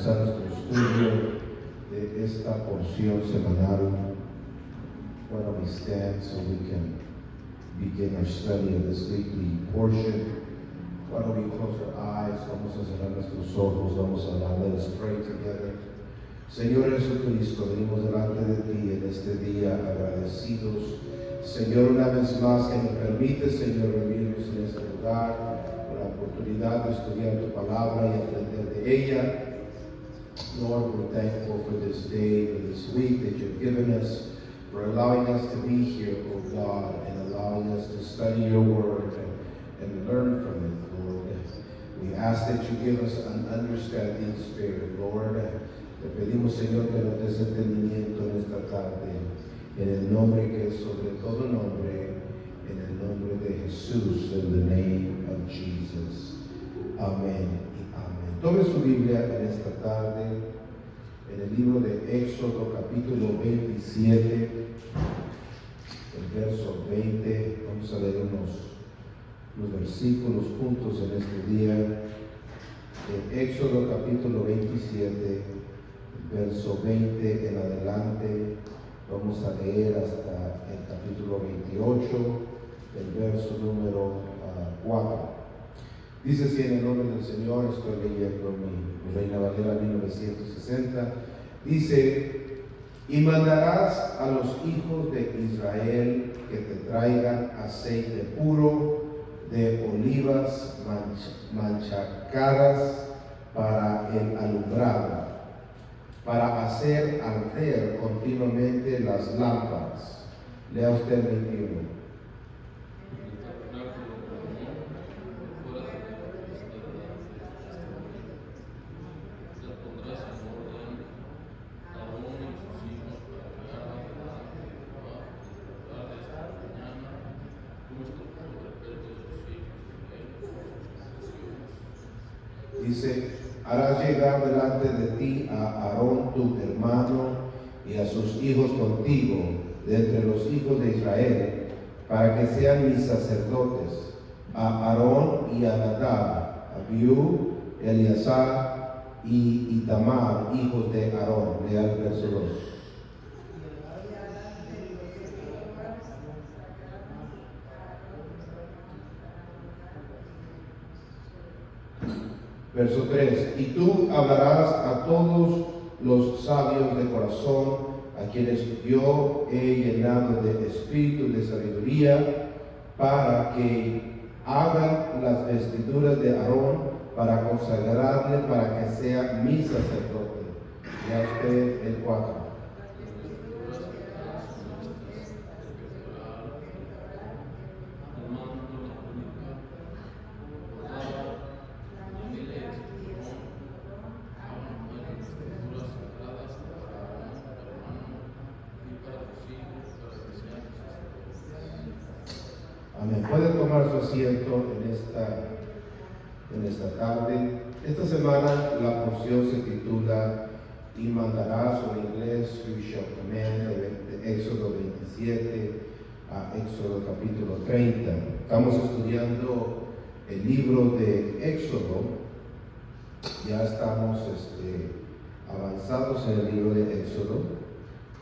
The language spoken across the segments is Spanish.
comenzar nuestro estudio de esta porción semanal. Why don't we stand so we can begin our study of this weekly portion? Why don't we close our eyes? Vamos a cerrar nuestros ojos, vamos a orar. Let us pray together. Señor Jesucristo, venimos delante de ti en este día agradecidos. Señor, una vez más que nos permite, Señor, reunirnos en este lugar, con la oportunidad de estudiar tu palabra y aprender de ella. Lord, we're thankful for this day, for this week that you've given us, for allowing us to be here, oh God, and allowing us to study your word and learn from it, Lord. We ask that you give us an understanding spirit, Lord. Te pedimos, Señor, que nos des entendimiento en esta tarde, en el nombre que es sobre todo nombre, en el nombre de Jesús, in the name of Jesus. Amén y amén. Tome su Biblia en esta tarde, en el libro de Éxodo, capítulo 27, el verso 20. Vamos a leer unos versículos juntos en este día. En Éxodo, capítulo 27, verso 20 en adelante. Vamos a leer hasta el capítulo 28, el verso número 4. Dice así en el nombre del Señor, estoy leyendo mi Reina Valera 1960. Dice: y mandarás a los hijos de Israel que te traigan aceite puro de olivas manchacadas para el alumbrado, para hacer arder continuamente las lámparas. Lea usted el 21. Dice: harás llegar delante de ti a Aarón tu hermano y a sus hijos contigo de entre los hijos de Israel, para que sean mis sacerdotes, a Aarón y a Nadab, Abiú, Eleazar y Itamar, hijos de Aarón. Lea el verso 2. Verso 3: y tú hablarás a todos los sabios de corazón, a quienes yo he llenado de espíritu de sabiduría, para que hagan las vestiduras de Aarón, para consagrarle, para que sea mi sacerdote. Ya usted el 4. Amén. Pueden tomar su asiento en esta tarde. Esta semana la porción se titula y mandarás, o en inglés You shall command, de Éxodo 27 a Éxodo capítulo 30. Estamos estudiando el libro de Éxodo. Ya estamos avanzados en el libro de Éxodo,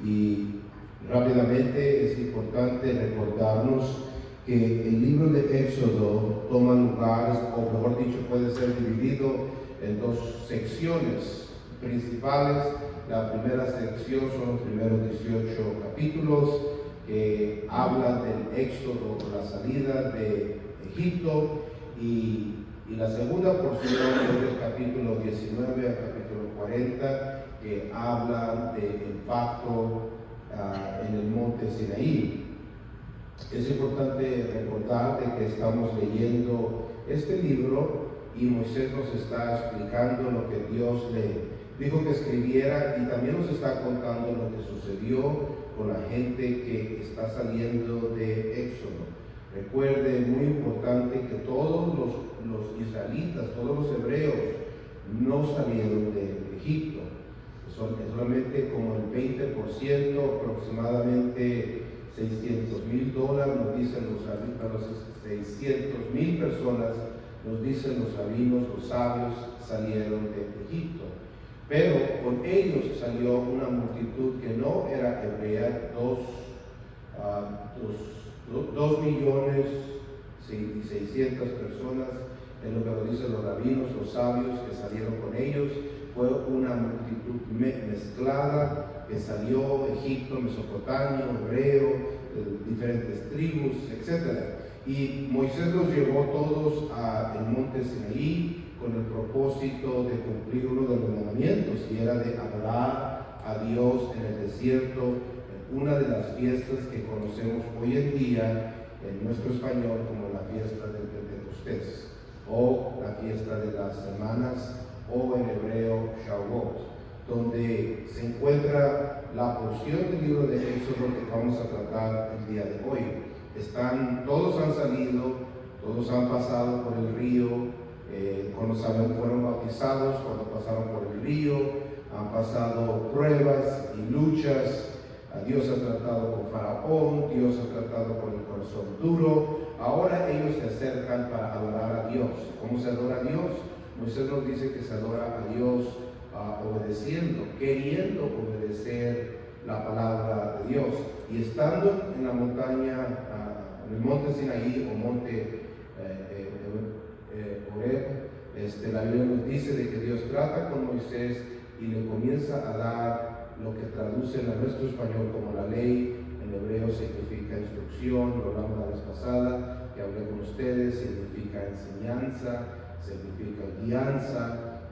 y rápidamente es importante recordarnos que el libro de Éxodo toma lugares, o mejor dicho, puede ser dividido en dos secciones principales. La primera sección son los primeros 18 capítulos que hablan del Éxodo, la salida de Egipto, y la segunda porción es del capítulo 19 al capítulo 40, que habla del pacto en el monte Sinaí. Es importante recordar de que estamos leyendo este libro y Moisés nos está explicando lo que Dios le dijo que escribiera, y también nos está contando lo que sucedió con la gente que está saliendo de Éxodo. Recuerde, muy importante, que todos los israelitas, todos los hebreos no salieron de Egipto. Solamente como el 20%, aproximadamente $600,000, nos dicen los rabinos, 600,000 personas, nos dicen los rabinos, los sabios, salieron de Egipto. Pero con ellos salió una multitud que no era hebrea, 2.600.000 personas, en lo que nos dicen los rabinos, los sabios que salieron con ellos. Fue una multitud mezclada que salió de Egipto, Mesopotamia, hebreo, de diferentes tribus, etc. Y Moisés los llevó todos al monte Sinaí con el propósito de cumplir uno de los mandamientos, y era de adorar a Dios en el desierto, en una de las fiestas que conocemos hoy en día en nuestro español como la fiesta de Pentecostés, o la fiesta de las semanas, o en hebreo Shavuot, donde se encuentra la porción del libro de Éxodo que vamos a tratar el día de hoy. Todos han salido, todos han pasado por el río, cuando fueron bautizados, cuando pasaron por el río, han pasado pruebas y luchas. Dios ha tratado con Faraón, Dios ha tratado con el corazón duro. Ahora ellos se acercan para adorar a Dios. ¿Cómo se adora a Dios? Moisés nos dice que se adora a Dios obedeciendo, queriendo obedecer la palabra de Dios. Y estando en la montaña, en el monte Sinaí o monte Horeb, la Biblia nos dice de que Dios trata con Moisés y le comienza a dar lo que traducen a nuestro español como la ley. En hebreo significa instrucción, lo hablamos la vez pasada que hablé con ustedes, significa enseñanza, significa guianza.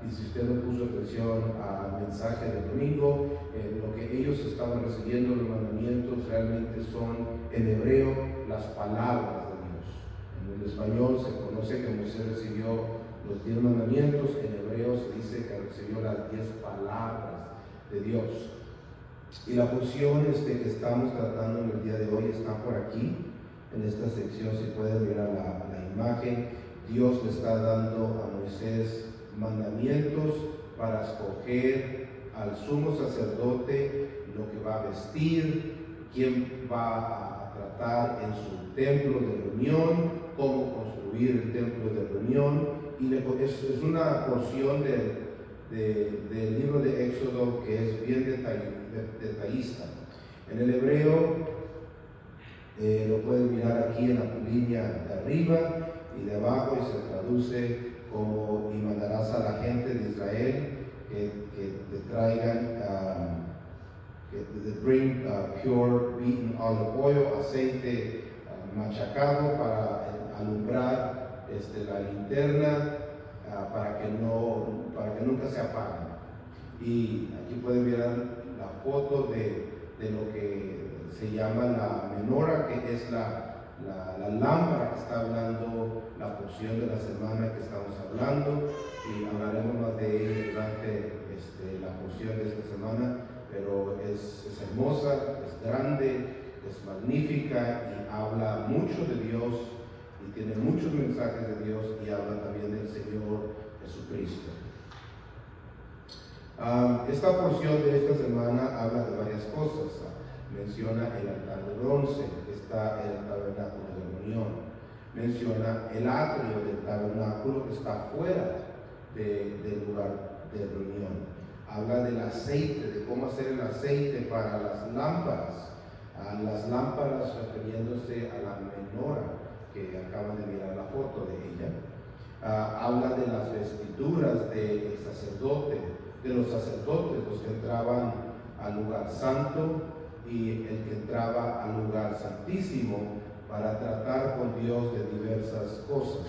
Y si usted no puso atención al mensaje del domingo, lo que ellos estaban recibiendo, los mandamientos, realmente son en hebreo las palabras de Dios. En el español se conoce que Moisés recibió los 10 mandamientos, en hebreo se dice que recibió las 10 palabras de Dios. Y la porción que estamos tratando en el día de hoy está por aquí, en esta sección. Si pueden mirar la imagen, Dios le está dando a Moisés mandamientos para escoger al sumo sacerdote, lo que va a vestir, quién va a tratar en su templo de reunión, cómo construir el templo de reunión. Y es una porción del libro de Éxodo que es bien detallista. En el hebreo, lo pueden mirar aquí en la línea de arriba y de abajo, y se traduce como: y mandarás a la gente de Israel que te traigan, bring pure beaten olive oil, aceite machacado para alumbrar la linterna, para que nunca se apague. Y aquí pueden ver la foto de lo que se llama la menora, que es la lámpara que está hablando la porción de la semana que estamos hablando, y hablaremos más de ella durante la porción de esta semana. Pero es hermosa, es grande, es magnífica, y habla mucho de Dios, y tiene muchos mensajes de Dios, y habla también del Señor Jesucristo. Esta porción de esta semana habla de varias cosas. Menciona el altar de bronce que está en el tabernáculo de reunión. Menciona el atrio del tabernáculo que está fuera del lugar de reunión. Habla del aceite, de cómo hacer el aceite para las lámparas. Las lámparas refiriéndose a la menora, que acaban de mirar la foto de ella. Habla de las vestiduras del sacerdote, de los sacerdotes, los que entraban al lugar santo y el que entraba al lugar santísimo para tratar con Dios de diversas cosas.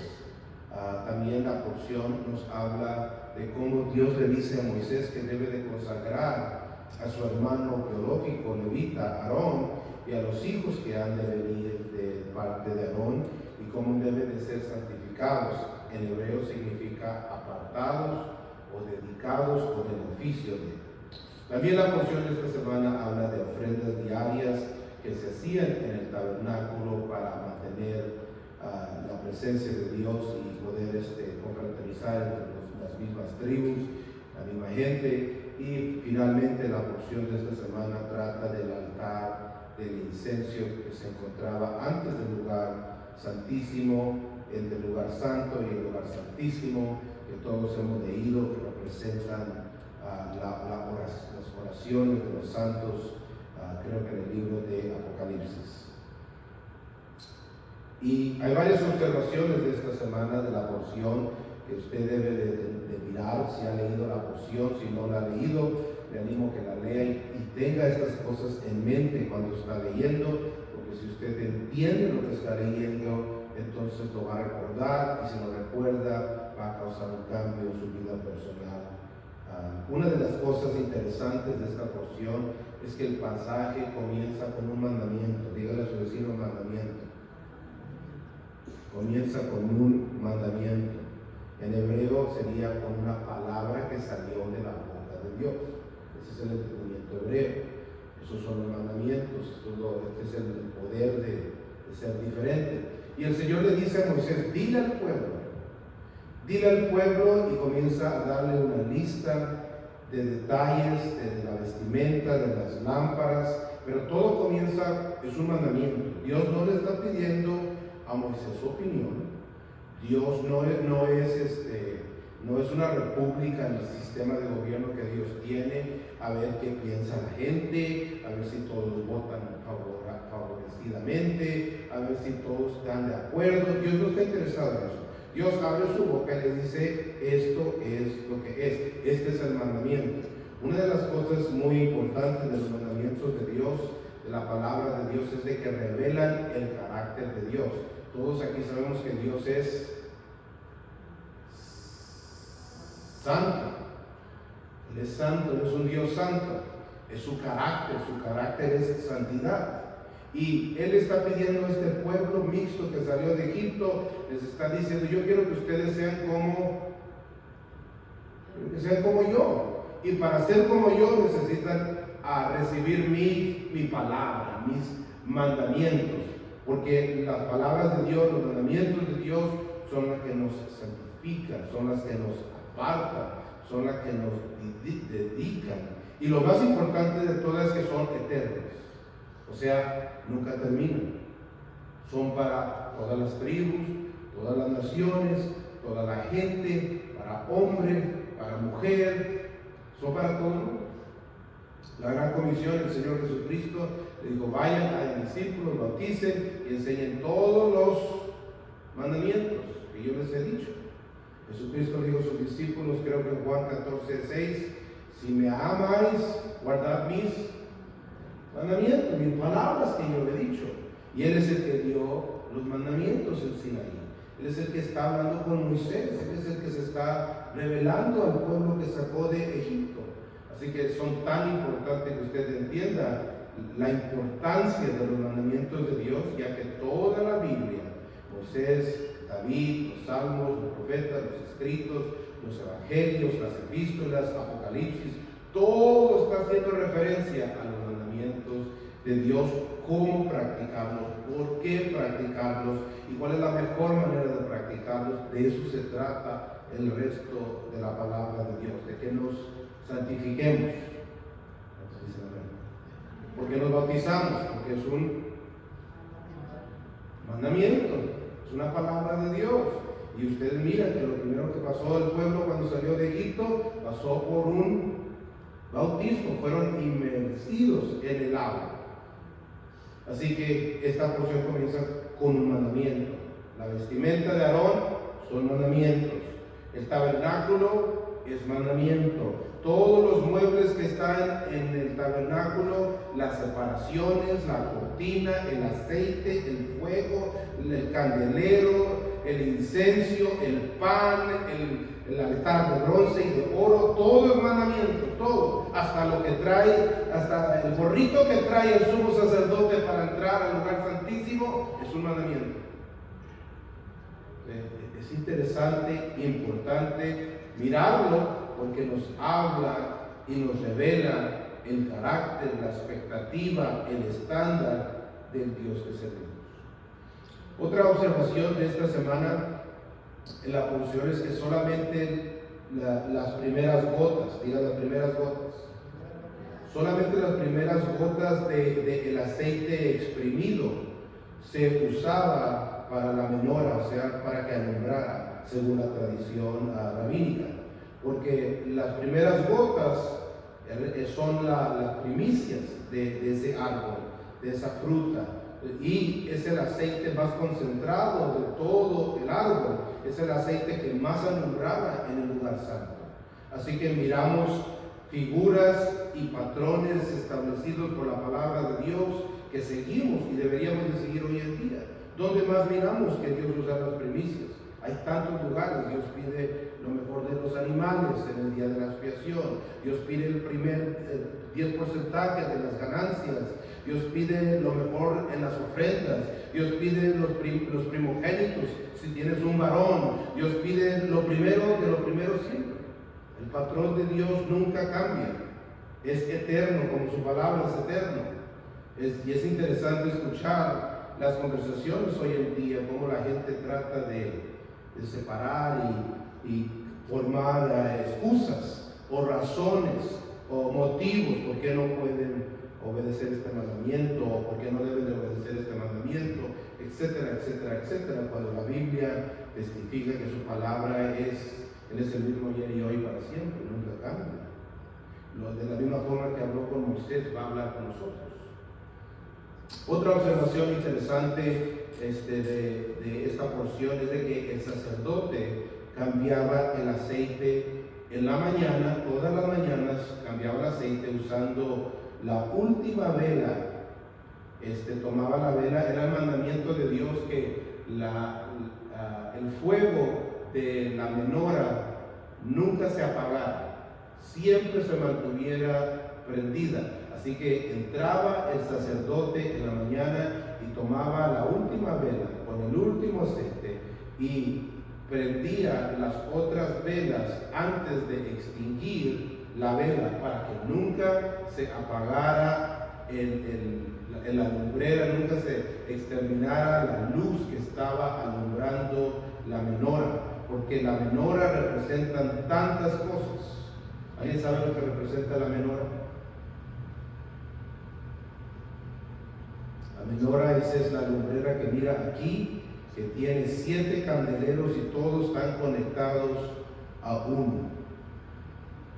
También la porción nos habla de cómo Dios le dice a Moisés que debe de consagrar a su hermano biológico levita Aarón y a los hijos que han de venir de parte de Aarón, y cómo deben de ser santificados. En hebreo significa apartados o dedicados por el oficio de. También la porción de esta semana habla de ofrendas diarias que se hacían en el tabernáculo para mantener la presencia de Dios y poder confraternizar entre las mismas tribus, la misma gente. Y finalmente la porción de esta semana trata del altar del incenso que se encontraba antes del lugar santísimo, entre el lugar santo y el lugar santísimo, que todos hemos leído, que representan las oraciones de los santos, creo que en el libro de Apocalipsis. Y hay varias observaciones de esta semana de la porción que usted debe de mirar, si ha leído la porción, si no la ha leído, le animo que la lea y tenga estas cosas en mente cuando está leyendo, porque si usted entiende lo que está leyendo, entonces lo va a recordar, y si lo recuerda, va a causar un cambio en su vida personal. Una de las cosas interesantes de esta porción es que el pasaje comienza con un mandamiento. Dígale a su vecino mandamiento. Comienza con un mandamiento. En hebreo sería con una palabra que salió de la boca de Dios. Ese es el entendimiento hebreo. Esos son los mandamientos. Este es el poder de ser diferente. Y el Señor le dice a Moisés: dile al pueblo, y comienza a darle una lista de detalles, de la vestimenta, de las lámparas, pero todo comienza, es un mandamiento. Dios no le está pidiendo a Moisés su opinión. Dios no es una república en el sistema de gobierno que Dios tiene, a ver qué piensa la gente, a ver si todos votan favorecidamente, a ver si todos están de acuerdo. Dios no está interesado en eso. Dios abre su boca y le dice: esto es lo que es, este es el mandamiento. Una de las cosas muy importantes de los mandamientos de Dios, de la palabra de Dios, es de que revelan el carácter de Dios. Todos aquí sabemos que Dios es santo. Él es santo, Él es un Dios santo. Es su carácter es santidad. Y Él está pidiendo a este pueblo mixto que salió de Egipto, les está diciendo: yo quiero que ustedes sean como yo. Y para ser como yo necesitan recibir mi palabra, mis mandamientos. Porque las palabras de Dios, los mandamientos de Dios son las que nos santifican, son las que nos apartan, son las que nos dedican. Y lo más importante de todas es que son eternos. O sea, nunca terminan. Son para todas las tribus, todas las naciones, toda la gente, para hombre, para mujer, son para todo el mundo. La gran comisión, el Señor Jesucristo le dijo: vayan, hagan discípulos, bauticen y enseñen todos los mandamientos que yo les he dicho. Jesucristo le dijo a sus discípulos, creo que en Juan 14:6, si me amáis, guardad mis mandamientos, mis palabras que yo le he dicho. Y Él es el que dio los mandamientos en Sinaí. Él es el que está hablando con Moisés. Él es el que se está revelando al pueblo que sacó de Egipto. Así que son tan importantes que usted entienda la importancia de los mandamientos de Dios, ya que toda la Biblia, Moisés, David, los salmos, los profetas, los escritos, los evangelios, las epístolas, Apocalipsis, todo está haciendo referencia a los mandamientos de Dios, cómo practicarlos, por qué practicarlos y cuál es la mejor manera de practicarlos. De eso se trata el resto de la palabra de Dios, de que nos santifiquemos. ¿Por qué nos bautizamos? Porque es un mandamiento, es una palabra de Dios. Y ustedes miran que lo primero que pasó al pueblo cuando salió de Egipto, pasó por un bautismo, fueron inmersidos en el agua. Así que esta porción comienza con un mandamiento. La vestimenta de Aarón son mandamientos. El tabernáculo es mandamiento. Todos los muebles que están en el tabernáculo, las separaciones, la cortina, el aceite, el fuego, el candelero, el incenso, el pan, el altar de bronce y de oro, todo es mandamiento, todo, hasta lo que trae, hasta el gorrito que trae el sumo sacerdote para entrar al lugar santísimo, es un mandamiento. Es interesante e importante mirarlo, porque nos habla y nos revela el carácter, la expectativa, el estándar del Dios que servimos. Otra observación de esta semana en la porción es que solamente las primeras gotas, diga las primeras gotas, solamente las primeras gotas del aceite exprimido se usaba para la menora, o sea, para que alumbrara, según la tradición rabínica. porque las primeras gotas son las primicias de ese árbol, de esa fruta, y es el aceite más concentrado de todo el árbol, es el aceite que más alumbraba en el lugar santo. Así que miramos figuras y patrones establecidos por la palabra de Dios que seguimos y deberíamos de seguir hoy en día. ¿Dónde más miramos que Dios usa las primicias? Hay tantos lugares. Dios pide lo mejor de los animales en el día de la expiación. Dios pide el primer 10% de las ganancias. Dios pide lo mejor en las ofrendas. Dios pide los primogénitos si tienes un varón. Dios pide lo primero de lo primero siempre. El patrón de Dios nunca cambia. Es eterno, como su palabra es eterno. Y es interesante escuchar las conversaciones hoy en día, cómo la gente trata de separar y formar excusas o razones o motivos por qué no pueden obedecer este mandamiento o por qué no deben de obedecer este mandamiento, etcétera, etcétera, etcétera, cuando la Biblia testifica que su palabra Él es el mismo ayer y hoy para siempre, nunca cambia. De la misma forma que habló con Moisés, va a hablar con nosotros. Otra observación interesante de esta porción es de que el sacerdote cambiaba el aceite en la mañana, todas las mañanas cambiaba el aceite usando la última vela. Tomaba la vela, era el mandamiento de Dios que el fuego de la menora nunca se apagara, siempre se mantuviera prendida. Así que entraba el sacerdote en la mañana y tomaba la última vela con el último aceite y prendía las otras velas antes de extinguir la vela para que nunca se apagara la lumbrera, nunca se exterminara la luz que estaba alumbrando la menora, porque la menora representa tantas cosas. ¿Alguien sabe lo que representa la menora? La menora es la lumbrera que mira aquí, que tiene 7 candeleros y todos están conectados a uno.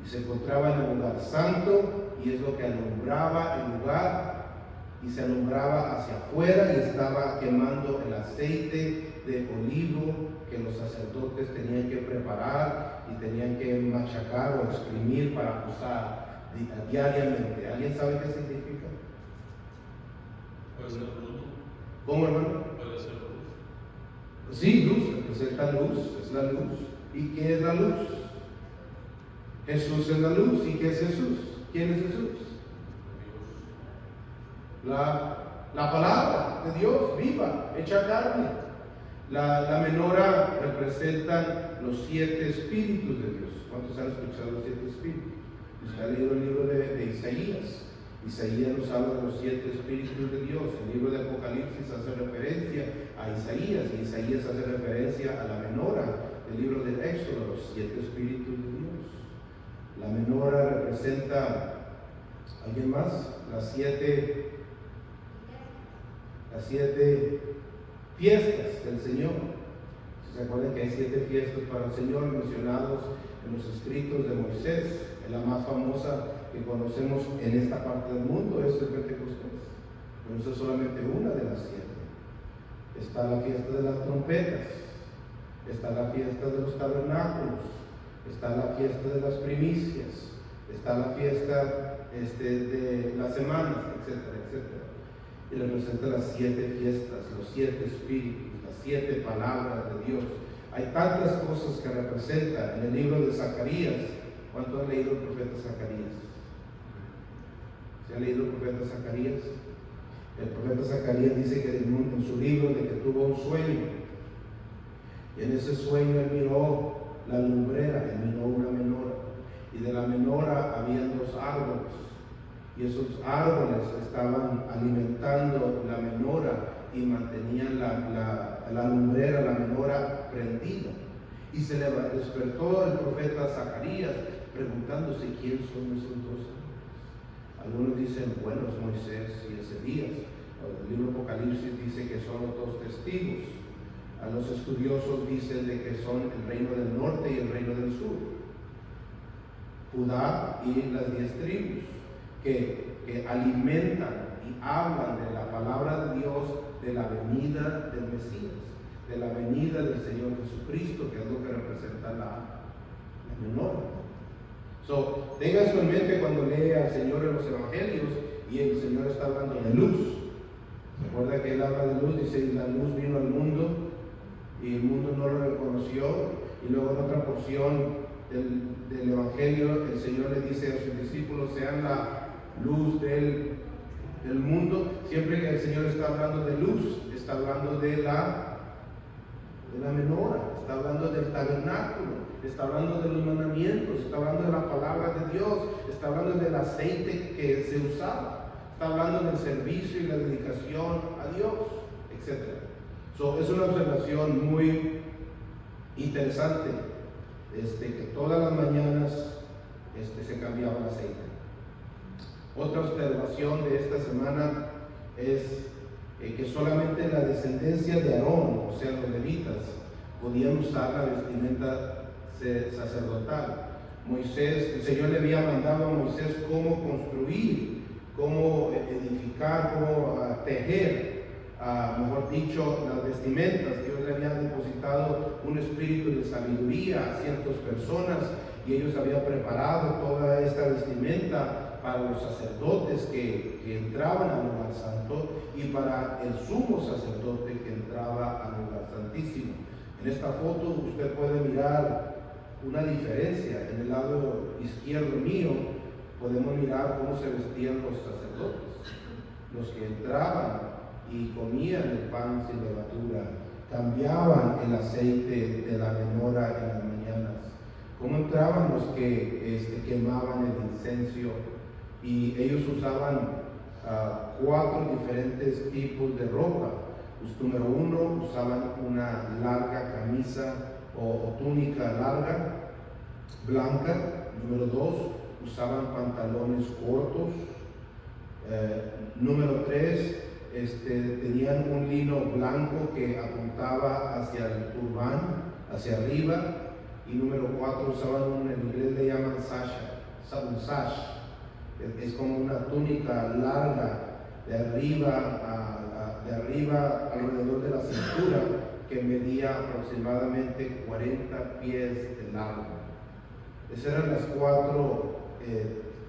Y se encontraba en el lugar santo y es lo que alumbraba el lugar, y se alumbraba hacia afuera y estaba quemando el aceite de olivo que los sacerdotes tenían que preparar y tenían que machacar o exprimir para usar diariamente. ¿Alguien sabe qué significa? Puede ser luz. ¿Cómo, hermano? Puede ser luz. Sí, luz, representa luz, es la luz. ¿Y qué es la luz? Jesús es la luz. ¿Y qué es Jesús? ¿Quién es Jesús? La palabra de Dios viva, hecha carne. La menora representa los 7 espíritus de Dios. ¿Cuántos han escuchado los 7 espíritus? Usted ha leído el libro de Isaías. Isaías nos habla de los 7 espíritus de Dios. El libro de Apocalipsis hace referencia a Isaías, y Isaías hace referencia a la menora del libro del Éxodo, los 7 espíritus de Dios. La menora representa, ¿alguien más? Las siete fiestas del Señor. ¿Se acuerdan que hay 7 fiestas para el Señor mencionados en los escritos de Moisés? La más famosa que conocemos en esta parte del mundo es el Pentecostés, pero eso es solamente una de las 7. Está la fiesta de las trompetas, está la fiesta de los tabernáculos, está la fiesta de las primicias, está la fiesta de las semanas, etcétera, etcétera. Y representa las 7 fiestas, los 7 espíritus, las 7 palabras de Dios. Hay tantas cosas que representa en el libro de Zacarías. ¿Cuánto han leído el profeta Zacarías? ¿Se ha leído el profeta Zacarías? El profeta Zacarías dice que en su libro de que tuvo un sueño, y en ese sueño él miró la lumbrera, él miró una menora, y de la menora habían 2 árboles, y esos árboles estaban alimentando la menora y mantenían la lumbrera, la menora prendida. Y se despertó el profeta Zacarías preguntándose quién son esos 2 árboles. Algunos dicen, bueno, es Moisés y Elías. El libro de Apocalipsis dice que son los 2 testigos. A los estudiosos dicen de que son el reino del norte y el reino del sur. Judá y las 10 tribus, que alimentan y hablan de la palabra de Dios, de la venida del Mesías, de la venida del Señor Jesucristo, que es lo que representa la menorá. Tenga eso en mente cuando lee al Señor en los evangelios y el Señor está hablando de luz. Recuerda que Él habla de luz, dice: la luz vino al mundo y el mundo no lo reconoció. Y luego en otra porción del evangelio el Señor le dice a sus discípulos: sean la luz del mundo. Siempre que el Señor está hablando de luz, está hablando de la menorá, está hablando del tabernáculo, está hablando de los mandamientos, está hablando de la palabra de Dios, está hablando del aceite que se usaba, está hablando del servicio y la dedicación a Dios, etc. Es una observación muy interesante, que todas las mañanas se cambiaba el aceite. Otra observación de esta semana es que solamente la descendencia de Aarón, o sea, los levitas, podían usar la vestimenta sacerdotal. Moisés, el Señor le había mandado a Moisés cómo construir, cómo edificar, cómo tejer, mejor dicho, las vestimentas. Dios le había depositado un espíritu de sabiduría a ciertas personas y ellos habían preparado toda esta vestimenta para los sacerdotes que entraban al lugar santo y para el sumo sacerdote que entraba al lugar santísimo. En esta foto usted puede mirar una diferencia. En el lado izquierdo mío podemos mirar cómo se vestían los sacerdotes, los que entraban y comían el pan sin levadura, cambiaban el aceite de la menorá en las mañanas, cómo entraban los que quemaban el incienso. Y ellos usaban 4 diferentes tipos de ropa. Pues, número 1, usaban una larga camisa o túnica larga, blanca. Número 2, usaban pantalones cortos. Número 3, tenían un lino blanco que apuntaba hacia el turbán, hacia arriba. Y número 4, usaban en inglés le llaman un sash. Es como una túnica larga de arriba alrededor de la cintura, que medía aproximadamente 40 pies de largo. Esas eran las 4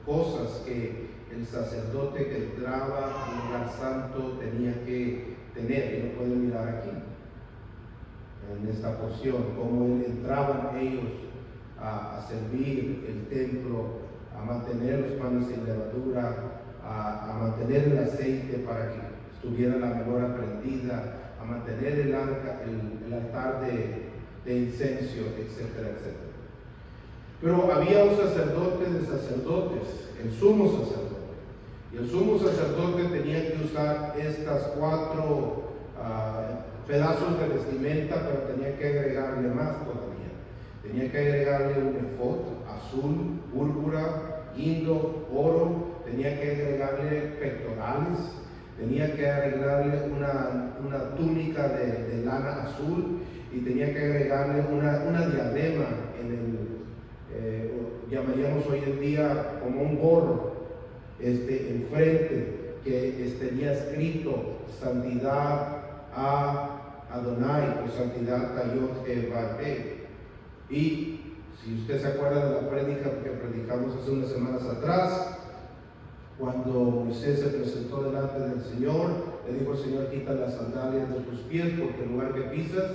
cosas que el sacerdote que entraba al lugar santo tenía que tener. Y lo pueden mirar aquí en esta porción, cómo entraban ellos a servir el templo, a mantener los panes sin levadura, a mantener el aceite para que estuviera la menorá prendida, a mantener el altar de incienso, etcétera, etcétera. Pero había un sacerdote de sacerdotes, el sumo sacerdote. Y el sumo sacerdote tenía que usar estas 4 pedazos de vestimenta, pero tenía que agregarle más todavía. Tenía que agregarle un efod azul, púrpura, guindo, oro. Tenía que agregarle pectorales. Tenía que agregarle una túnica de lana azul. Y tenía que agregarle una diadema llamaríamos hoy en día como un gorro, enfrente, que tenía escrito santidad a Adonai, o santidad a Yod-Heh-Vah-Heh. Y si usted se acuerda de la prédica que predicamos hace unas semanas atrás, cuando Moisés se presentó delante del Señor, le dijo al Señor: quita las sandalias de tus pies, porque el lugar que pisas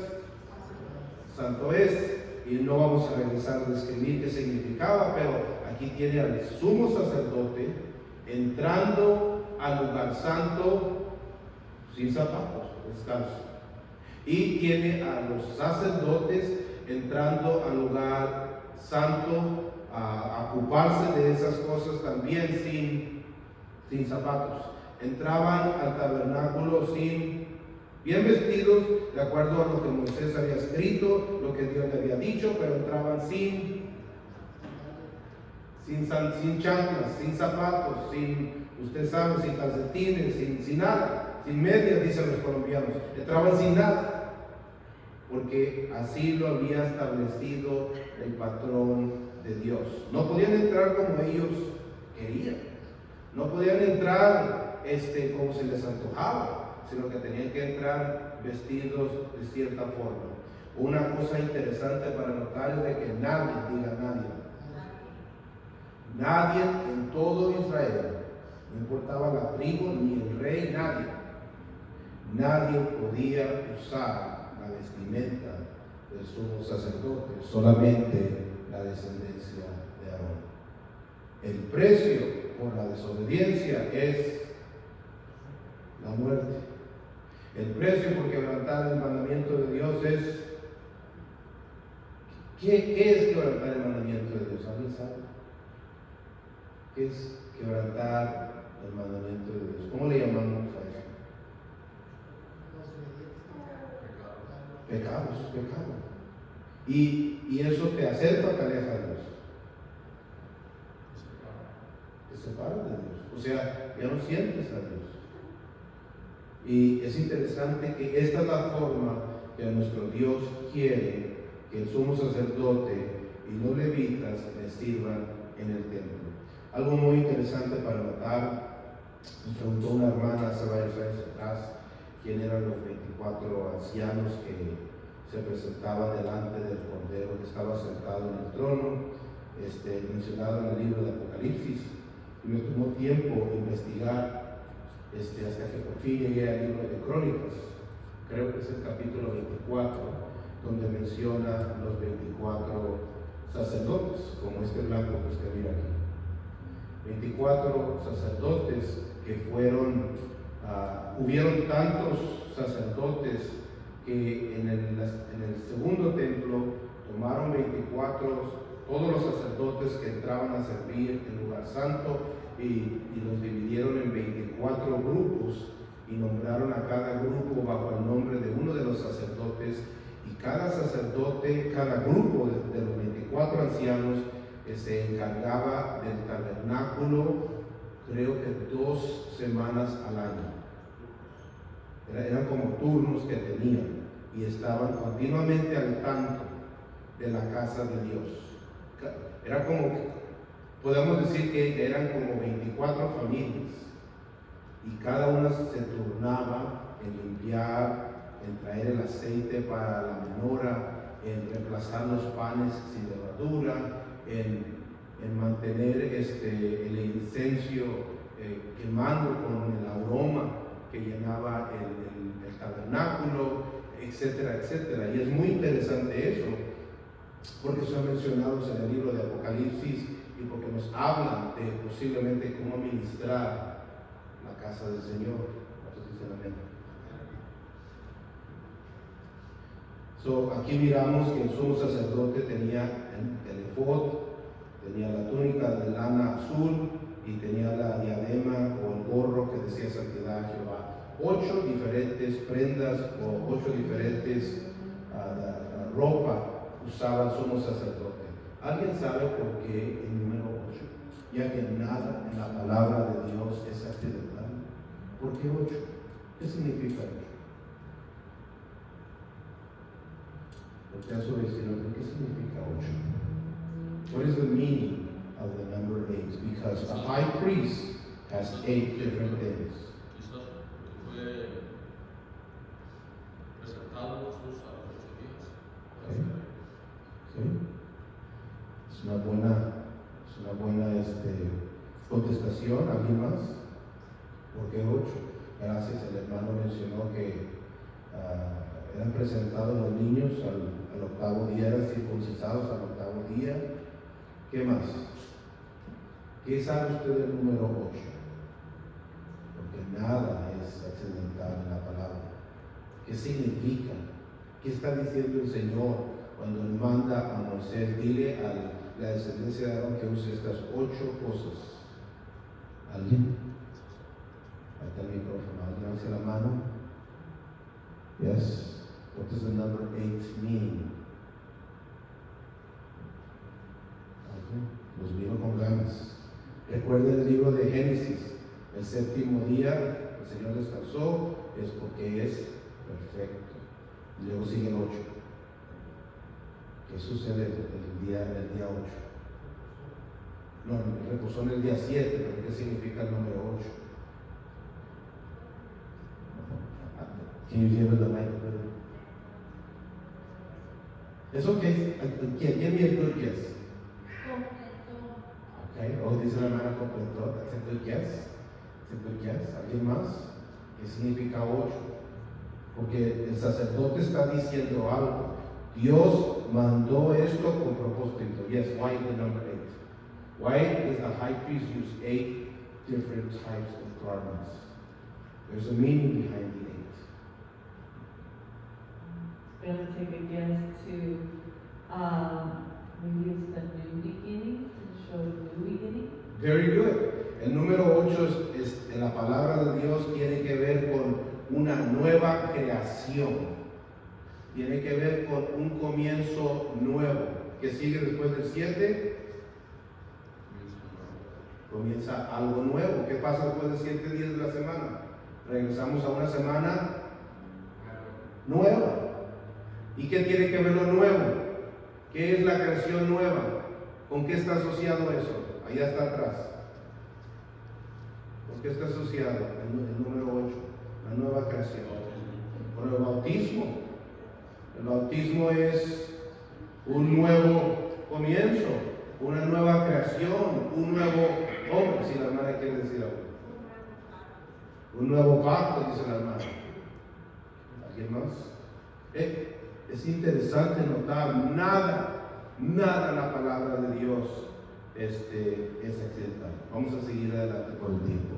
santo es. Y no vamos a regresar a describir qué significaba, pero aquí tiene al sumo sacerdote entrando al lugar santo sin zapatos, descalzo. Y tiene a los sacerdotes entrando al lugar santo a ocuparse de esas cosas también sin zapatos. Entraban al tabernáculo bien vestidos, de acuerdo a lo que Moisés había escrito, lo que Dios le había dicho, pero entraban sin chanclas, sin zapatos, usted sabe, sin calcetines, sin nada, sin medias, dicen los colombianos. Entraban sin nada, porque así lo había establecido el patrón de Dios. No podían entrar como ellos querían. No podían entrar como se les antojaba, sino que tenían que entrar vestidos de cierta forma. Una cosa interesante para notar es de que nadie, diga nadie en todo Israel, no importaba la tribu ni el rey, nadie podía usar la vestimenta del sumo sacerdote, solamente la descendencia de Aarón. El precio por la desobediencia es la muerte. El precio por quebrantar el mandamiento de Dios es... ¿Qué es quebrantar el mandamiento de Dios? ¿Alguien sabe? ¿Qué es quebrantar el mandamiento de Dios? ¿Cómo le llamamos a eso? Pecado, eso es pecado. Y eso te acerca o te aleja de Dios. Te separa de Dios. O sea, ya no sientes a Dios. Y es interesante que esta es la forma que nuestro Dios quiere que el sumo sacerdote y los levitas le sirvan en el templo. Algo muy interesante para notar, nos preguntó una hermana hace varios años atrás quién eran los 24 ancianos que se presentaban delante del Cordero que estaba sentado en el trono, mencionado en el libro de Apocalipsis. Y me tomó tiempo investigar hasta que por fin llegué al libro de Crónicas, creo que es el capítulo 24, donde menciona los 24 sacerdotes, como este blanco que usted mira aquí. 24 sacerdotes que hubieron tantos sacerdotes que en el segundo templo tomaron 24, todos los sacerdotes que entraban a servir el lugar santo, y los dividieron en 24 grupos y nombraron a cada grupo bajo el nombre de uno de los sacerdotes, y cada sacerdote, cada grupo de los 24 ancianos se encargaba del tabernáculo, creo que 2 semanas al año. Eran como turnos que tenían y estaban continuamente al tanto de la casa de Dios. Era como, podemos decir que eran como 24 familias y cada una se turnaba en limpiar, en traer el aceite para la menorá, en reemplazar los panes sin levadura, en mantener el incenso quemando con el aroma que llenaba el tabernáculo, etcétera, etcétera. Y es muy interesante eso, porque son mencionados en el libro de Apocalipsis y porque nos hablan de posiblemente cómo administrar la casa del Señor. ¿Cuántos dicen amén? Aquí miramos que el sumo sacerdote tenía el efod, tenía la túnica de lana azul y tenía la diadema o el gorro que decía Santidad a Jehová. 8 diferentes prendas o 8 diferentes ropa usaba el sumo sacerdote. ¿Alguien sabe por qué el número 8? Ya que nada en la palabra de Dios es accidental. ¿Por qué 8? ¿Qué significa 8? Porque a su vecino, ¿qué significa 8? What is the meaning of the number 8? Because a high priest has 8 different things. Quizás fue presentado Jesús a los 8 días. ¿Sí? Es una buena contestación. ¿Alguien más? ¿Por qué 8? Gracias, el hermano mencionó que eran presentados los niños al octavo día, eran circuncidados al octavo día. ¿Qué más? ¿Qué sabe usted del número 8? Porque nada es accidental en la palabra. ¿Qué significa? ¿Qué está diciendo el Señor cuando él manda a Moisés? Dile a la descendencia de Aarón que use estas 8 cosas. ¿Alguien? Ahí está el micrófono. ¿Alguien hace la mano? Yes. What does the number 8 mean? Los miro con ganas. Recuerden el libro de Génesis. El séptimo día el Señor descansó, es porque es perfecto. Y luego sigue el 8. ¿Qué sucede el día 8? No, reposó en el día 7, pero ¿qué significa el número 8? Can you give it the mic? It's okay. Give me a good guess. Okay. Oh, dice la hermana completó. That's a good guess. It's a good guess. ¿Alguien más? ¿Qué significa 8? Porque el sacerdote está diciendo algo. Dios mandó esto con propósito. Yes, why the number 8? Why does the high priest use 8 different types of garments? There's a meaning behind the 8. Be able to take a guess to maybe it's the new beginning, to show a new beginning. Very good. El número 8 en la palabra de Dios tiene que ver con una nueva creación. Tiene que ver con un comienzo nuevo. ¿Qué sigue después del 7? Comienza algo nuevo. ¿Qué pasa después de 7 días de la semana? Regresamos a una semana nueva. ¿Y qué tiene que ver lo nuevo? ¿Qué es la creación nueva? ¿Con qué está asociado eso? Allá está atrás. ¿Con qué está asociado el número 8? La nueva creación. Con el bautismo. El bautismo es un nuevo comienzo, una nueva creación, un nuevo hombre, si la hermana quiere decir algo. Un nuevo pacto, dice la hermana. ¿Alguien más? Es interesante notar, nada en la palabra de Dios es accidental. Vamos a seguir adelante por el tiempo.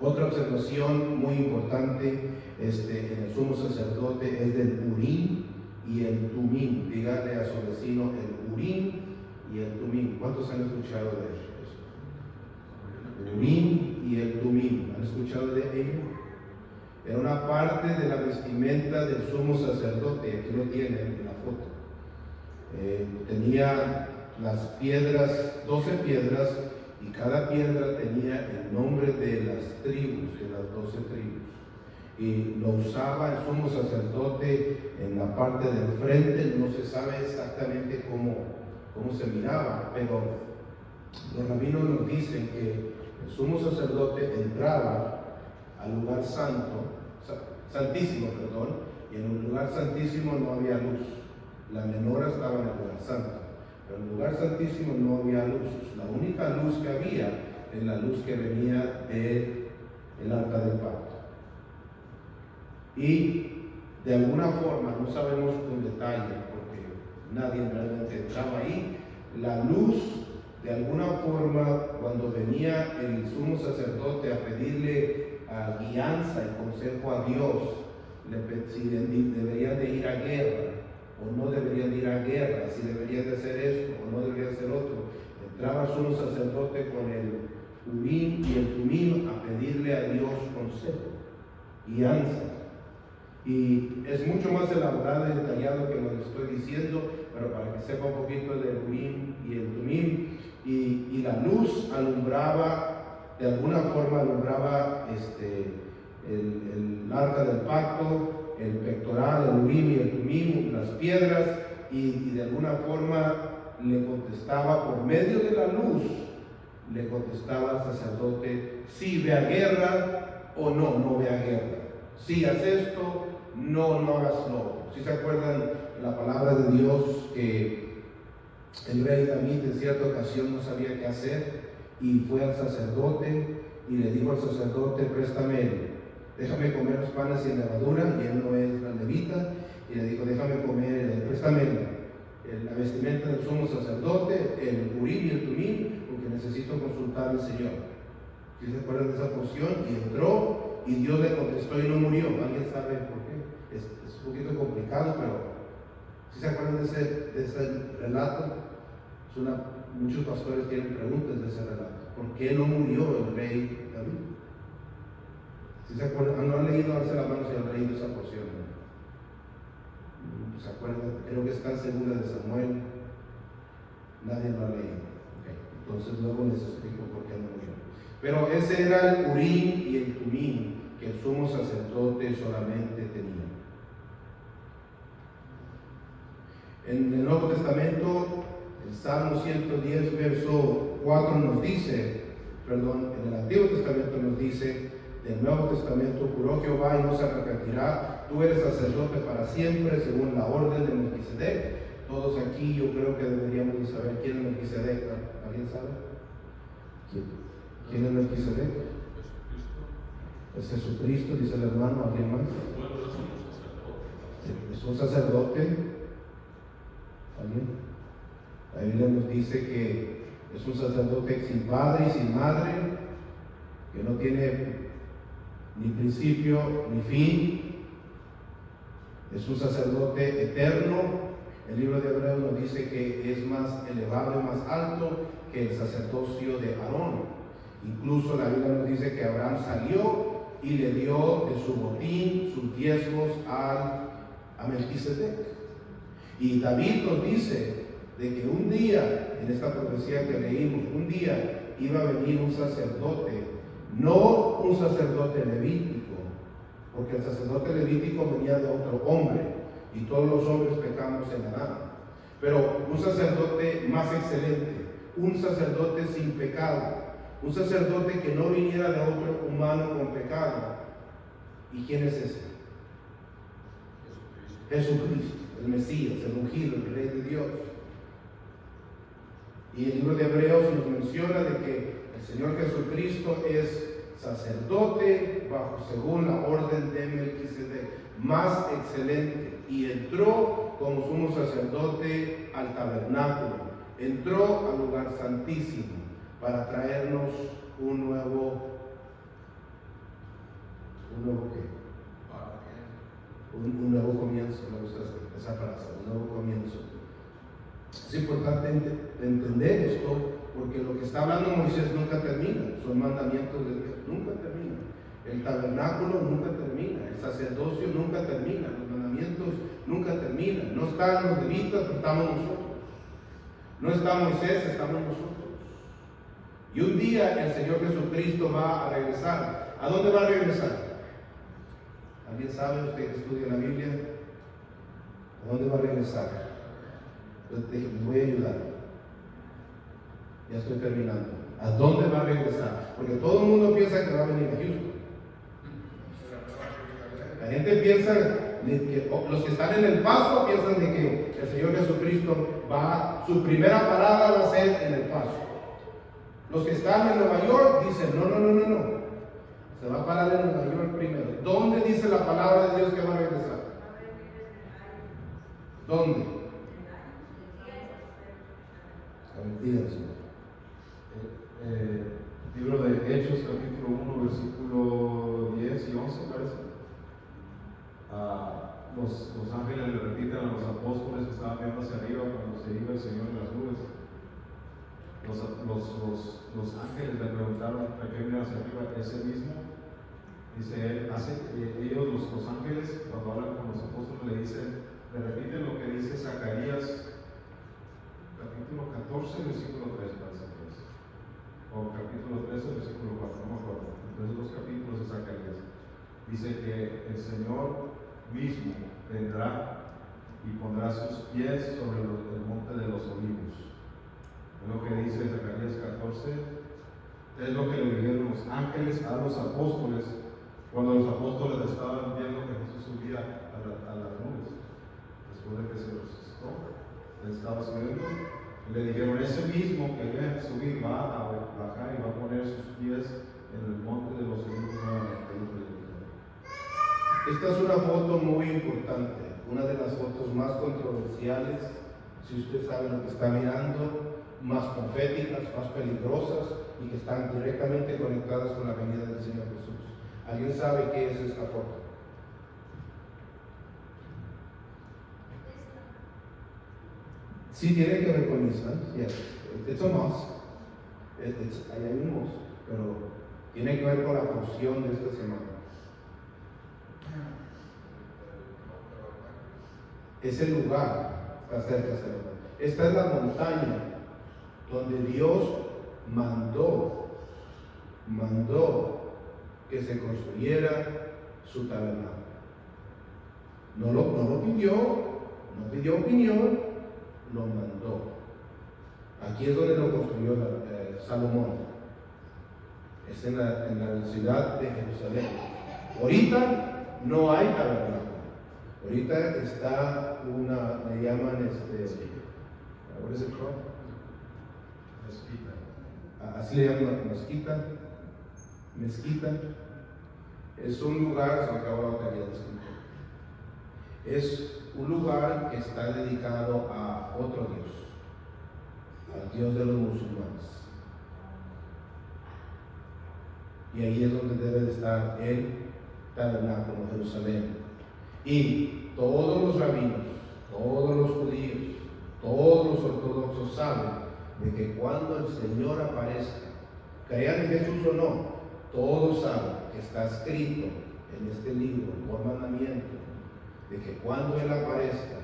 Otra observación muy importante en el sumo sacerdote es del Urim y el Tumim. Dígale a su vecino el Urim y el Tumim. ¿Cuántos han escuchado de eso? El Urim y el Tumim. ¿Han escuchado de ello? Era una parte de la vestimenta del sumo sacerdote. Aquí lo tienen en la foto. Tenía las piedras, 12 piedras, y cada piedra tenía el nombre de las tribus, de las 12 tribus. Y lo usaba el sumo sacerdote en la parte del frente. No se sabe exactamente cómo se miraba, pero los rabinos nos dicen que el sumo sacerdote entraba al lugar santísimo, y en el lugar santísimo no había luz. La menorá estaba en el lugar santo, pero en el lugar santísimo no había luz. La única luz que había es la luz que venía del arca del pacto. Y de alguna forma, no sabemos con detalle, porque nadie realmente entraba ahí, la luz, de alguna forma, cuando venía el sumo sacerdote a pedirle guianza y consejo a Dios, si deberían de ir a guerra o no deberían de ir a guerra, si deberían de hacer esto o no deberían de hacer otro, entraba el sumo sacerdote con el Urim y el Tumim a pedirle a Dios consejo, guianza. Y es mucho más elaborado y detallado que lo que estoy diciendo, pero para que sepa un poquito del Urim y el Tumim. Y la luz alumbraba, de alguna forma alumbraba el arca del pacto, el pectoral, el Urim y el Tumim, las piedras, y de alguna forma le contestaba por medio de la luz, le contestaba al sacerdote si ve a guerra o no ve a guerra, si haces esto, no hagas lo otro. Si se acuerdan la palabra de Dios, que el rey David en cierta ocasión no sabía qué hacer y fue al sacerdote y le dijo al sacerdote: déjame comer los panes sin levadura, y él no es la levita, y le dijo: déjame comer, préstame la vestimenta del sumo sacerdote, el Urim y el Tumim, porque necesito consultar al Señor. ¿Sí se acuerdan de esa porción? Y entró y Dios le contestó y no murió. ¿Alguien sabe por qué? Es un poquito complicado, pero ¿sí se acuerdan de ese relato? Muchos pastores tienen preguntas de ese relato. ¿Por qué no murió el rey David? ¿Sí se acuerdan? ¿No han leído? Darse la mano si han leído esa porción, ¿no? ¿Se acuerdan? Creo que está en Segunda de Samuel. Nadie lo ha leído. Okay. Entonces luego les explico por qué no murió. Pero ese era el Urim y el Tumim que el sumo sacerdote solamente tenía. En el Nuevo Testamento, el El Salmo 110, verso 4 nos dice, perdón, en el Antiguo Testamento nos dice, del Nuevo Testamento, juró Jehová y no se arrepentirá, tú eres sacerdote para siempre, según la orden de Melquisedec. Todos aquí yo creo que deberíamos de saber quién es Melquisedec. ¿Alguien sabe? ¿Quién es Melquisedec? Jesucristo. Es Jesucristo, dice el hermano. ¿Alguien más? Bueno, no somos sacerdotes. ¿Es un sacerdote? ¿Alguien? La Biblia nos dice que es un sacerdote sin padre y sin madre, que no tiene ni principio ni fin. Es un sacerdote eterno. El libro de Hebreos nos dice que es más elevado y más alto que el sacerdocio de Aarón. Incluso la Biblia nos dice que Abraham salió y le dio de su botín, sus diezmos a Melquisedec. Y David nos dice de que un día, en esta profecía que leímos, un día iba a venir un sacerdote, no un sacerdote levítico, porque el sacerdote levítico venía de otro hombre, y todos los hombres pecamos en Adán, pero un sacerdote más excelente, un sacerdote sin pecado, un sacerdote que no viniera de otro humano con pecado. ¿Y quién es ese? Jesucristo, el Mesías, el ungido, el Rey de Dios. Y el libro de Hebreos nos menciona de que el Señor Jesucristo es sacerdote según la orden de Melquisedec, más excelente, y entró como sumo sacerdote al tabernáculo, entró al lugar santísimo para traernos un nuevo ¿qué? Un nuevo comienzo. Me gusta esa frase, un nuevo comienzo. Es importante entender esto, porque lo que está hablando Moisés nunca termina, son mandamientos de Dios, nunca termina. El tabernáculo nunca termina, el sacerdocio nunca termina, los mandamientos nunca terminan. No están los levitas, pero estamos nosotros. No está Moisés, estamos nosotros. Y un día el Señor Jesucristo va a regresar. ¿A dónde va a regresar? ¿Alguien sabe, usted que estudia la Biblia? ¿A dónde va a regresar? Les voy a ayudar. Ya estoy terminando. ¿A dónde va a regresar? Porque todo el mundo piensa que va a venir a Houston. La gente piensa, los que están en El Paso piensan de que el Señor Jesucristo su primera parada va a ser en El Paso. Los que están en Nueva York dicen, no. Se va a parar en Nueva York primero. ¿Dónde dice la palabra de Dios que va a regresar? ¿Dónde? Libro de Hechos, capítulo 1, versículo 10 y 11, parece. Los ángeles le repiten a los apóstoles que estaban viendo hacia arriba cuando se iba el Señor en las nubes. Los ángeles le preguntaron a qué miran hacia arriba, ese mismo. Dice, ellos, los ángeles, cuando hablan con los apóstoles, le repiten lo que dice Zacarías, capítulo 14, versículo 3, parece que es. O capítulo 13, versículo 4, no me acuerdo. Entonces, dos capítulos de Zacarías. Dice que el Señor mismo vendrá y pondrá sus pies sobre el monte de los olivos. Es lo que dice Zacarías 14. Es lo que le dijeron los ángeles a los apóstoles cuando los apóstoles estaban viendo que Jesús subía a las nubes. Después de que se resucitó, él estaba subiendo. Y le dijeron, ese mismo que iba a subir va a bajar y va a poner sus pies en el monte de los olivos nuevamente. Esta es una foto muy importante, una de las fotos más controversiales, si usted sabe lo que está mirando, más proféticas, más peligrosas y que están directamente conectadas con la venida del Señor Jesús. ¿Alguien sabe qué es esta foto? Sí tiene que ver con Islam, yes. It's a mosque. Ahí hay un mosque, pero tiene que ver con la porción de esta semana. Ese lugar está cerca. Esta es la montaña donde Dios mandó que se construyera su tabernáculo. No lo pidió, no pidió opinión, lo mandó. Aquí es donde lo construyó Salomón. Es en la ciudad de Jerusalén. Ahorita no hay tabernáculo. Ahorita está le llaman what is it called? Mezquita. Así le llaman mezquita. Es un lugar, se me acabó la batería, disculpe. Es un lugar que está dedicado a otro Dios, al Dios de los musulmanes. Y ahí es donde debe de estar el tabernáculo de Jerusalén. Y todos los rabinos, todos los judíos, todos los ortodoxos saben de que cuando el Señor aparezca, crean en Jesús o no, todos saben que está escrito en este libro por mandamiento, de que cuando Él aparezca,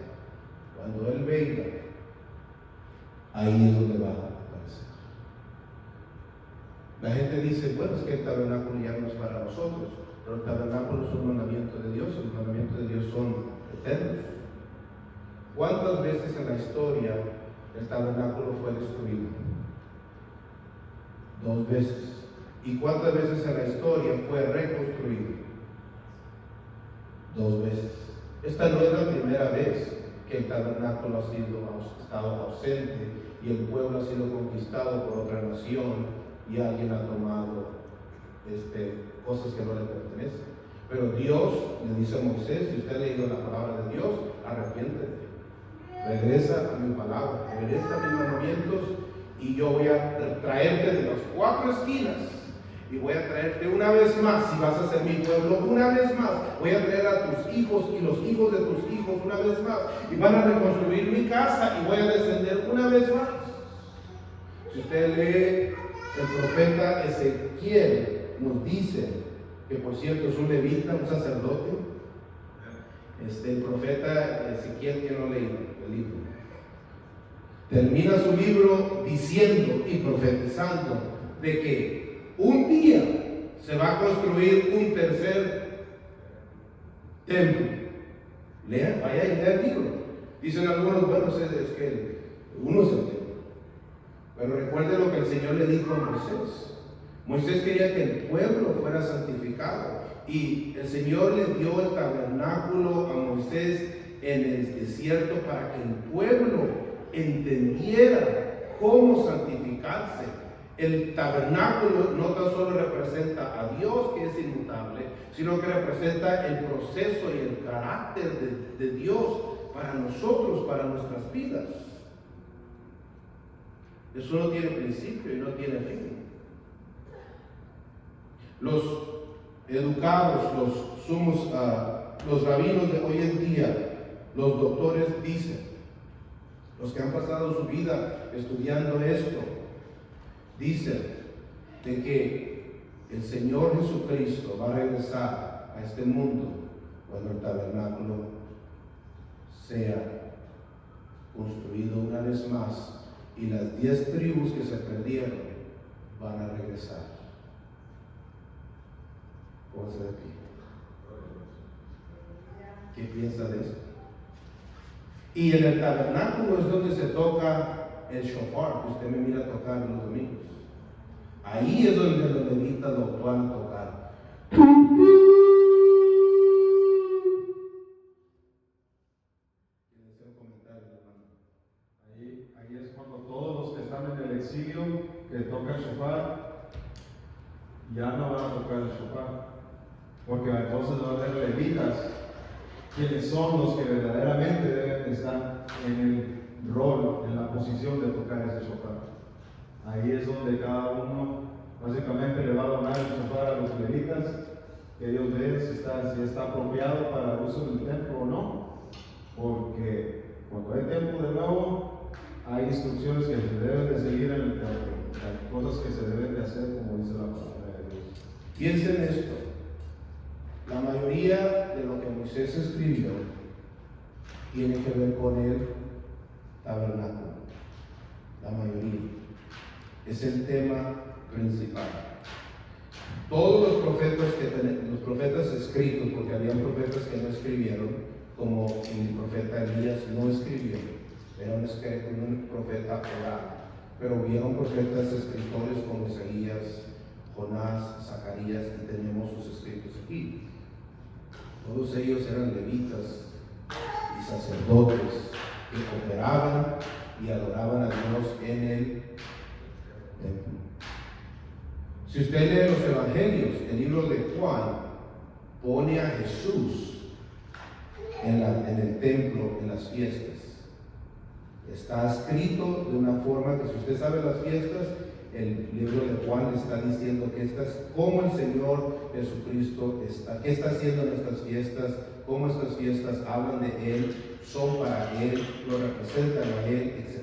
cuando Él venga, ahí es donde va a aparecer. La gente dice, bueno, es que el tabernáculo ya no es para nosotros, pero el tabernáculo es un mandamiento de Dios, los mandamientos de Dios son eternos. ¿Cuántas veces en la historia el tabernáculo fue destruido? 2 veces. ¿Y cuántas veces en la historia fue reconstruido? 2 veces. Esta no es la primera vez que el tabernáculo ha estado ausente y el pueblo ha sido conquistado por otra nación y alguien ha tomado cosas que no le pertenecen. Pero Dios le dice a Moisés, si usted ha leído la palabra de Dios, arrepiéntete, regresa a mi palabra, regresa a mis mandamientos, y yo voy a traerte de las 4 esquinas, y voy a traerte una vez más, si vas a ser mi pueblo, una vez más, voy a traer a tus hijos y los hijos de tus hijos una vez más, y van a reconstruir mi casa, y voy a descender una vez más. Si usted lee el profeta Ezequiel, nos dice, que por cierto es un levita, un sacerdote, el profeta Ezequiel, que no leí el libro, termina su libro diciendo y profetizando de que un día se va a construir un tercer templo. Lea, vaya y lea el libro. Dicen algunos, bueno, es que uno es el templo. Pero recuerde lo que el Señor le dijo a Moisés. Moisés quería que el pueblo fuera santificado, y el Señor le dio el tabernáculo a Moisés en el desierto para que el pueblo entendiera cómo santificarse. El tabernáculo no tan solo representa a Dios, que es inmutable, sino que representa el proceso y el carácter de Dios para nosotros, para nuestras vidas. Eso no tiene principio y no tiene fin. Los educados, los rabinos de hoy en día, los doctores dicen, los que han pasado su vida estudiando esto, dicen de que el Señor Jesucristo va a regresar a este mundo cuando el tabernáculo sea construido una vez más, y las 10 tribus que se perdieron van a regresar. Póngase de pie. ¿Qué piensa de eso? Y en el tabernáculo es donde se toca el shofar, que usted me mira tocar los domingos. Ahí es donde los levitas lo van a tocar. Ahí es cuando todos los que están en el exilio, que tocan el shofar, ya no van a tocar el shofar, porque entonces van a haber levitas, quienes son los que verdaderamente deben estar en el rol, en la posición de tocar ese shofar. Ahí es donde cada uno básicamente le va a donar el shofar a los levitas, que ellos vean si está apropiado para el uso del templo o no, porque cuando hay templo de nuevo, hay instrucciones que se deben de seguir en el templo, hay cosas que se deben de hacer como dice la palabra de Dios. Piensen esto, la mayoría de lo que Moisés escribió tiene que ver con el tabernáculo, la mayoría, es el tema principal. Todos los profetas los profetas escritos, porque habían profetas que no escribieron, como el profeta Elías no escribió, era un profeta oral, pero hubieron profetas escritores como Isaías, Jonás, Zacarías, y tenemos sus escritos aquí. Todos ellos eran levitas y sacerdotes que operaban y adoraban a Dios en el templo. Si usted lee los evangelios, el libro de Juan pone a Jesús en el templo, en las fiestas. Está escrito de una forma que si usted sabe las fiestas, el libro de Juan le está diciendo que cómo el Señor Jesucristo qué está haciendo en estas fiestas, cómo estas fiestas hablan de Él, son para Él, lo representan a Él, etc.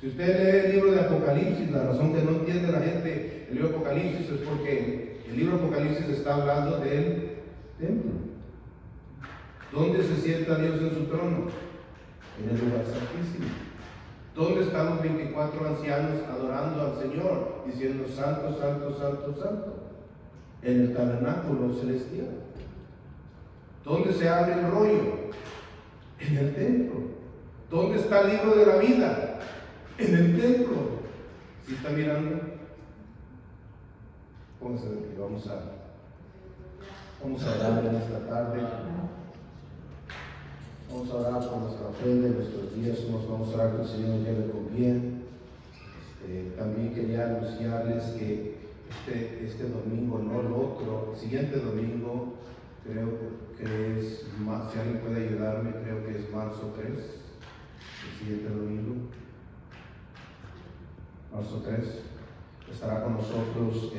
Si usted lee el libro de Apocalipsis, la razón que no entiende la gente el libro de Apocalipsis es porque el libro de Apocalipsis está hablando del templo. ¿Dónde se sienta Dios en su trono? En el lugar santísimo. ¿Dónde están los 24 ancianos adorando al Señor, diciendo santo, santo, santo, santo? En el tabernáculo celestial. ¿Dónde se abre el rollo? En el templo. ¿Dónde está el libro de la vida? En el templo. ¿Sí está mirando? Póngase de pie, vamos a orar en esta tarde. Vamos a orar por nuestra ofrenda, nuestros diezmos, vamos a orar que el Señor nos lleve con bien. También quería anunciarles que este domingo, no el otro, el siguiente domingo, creo que es, si alguien puede ayudarme, creo que es marzo 3, el siguiente domingo, marzo 3, estará con nosotros